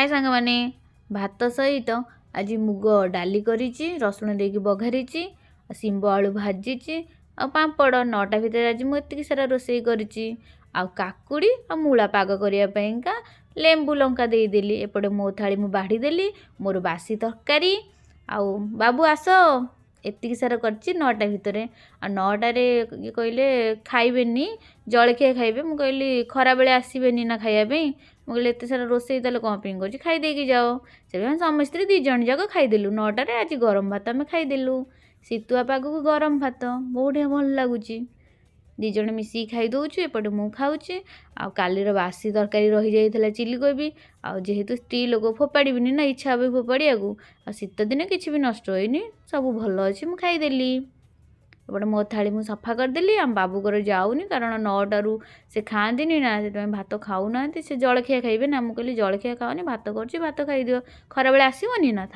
हाय सांग माने भात सहित आज मुग डाली करिछि रसुण देकी बघारिछि शिंब आलू भाजिछि आ पापड़ 9टा भितर आज मु एतिकी सारा रोषेई करिछि आ काकुड़ी आ मूला पाग करिया पईका लेंबू लंका देदेली एपटे मो थाली मु बाढ़ी देली मोर बासी तरकारी आउ बाबू आस एतिकी सारा करछि 9टा भितर आ 9टारे ये कहले खाइबेनी जलखिया खाइबे मु कहली खरा बेले आसीबेनी ना खाइया पे मु कहली एते सारा रोषेई ताले कौन पिंग करछि खाई देकी जाओ से समस्ते 2 जण जाक खाइदेलु 9टारे आज गरम भात आमे खाइदेलु शीतुआ पागକୁ गरम भात बहुत भल लगुच 2 जण मिसी खाई दउछु एपटे मु खाउछि आ कालीर बासी तरकारी रही जाइथला चिली कोबी आ जेहेतु स्त्री लोक फोपाड़ीबिनी ना इच्छा हे फोपाड़िया को आ शीत दिन किछि भी नष्ट होइनी सब भल अछि मु खाइदेली एपटे मो थाली मु सफा करदेली आम बाबू कर जाऊनी कारण 9टारू से खाआंतीनी ना से भात खाऊ ना से जलखिया खाइबे ना मु कहली जलखिया खाओनी भात करछि भात खाई दियो खरा बेले आसीबनी ना।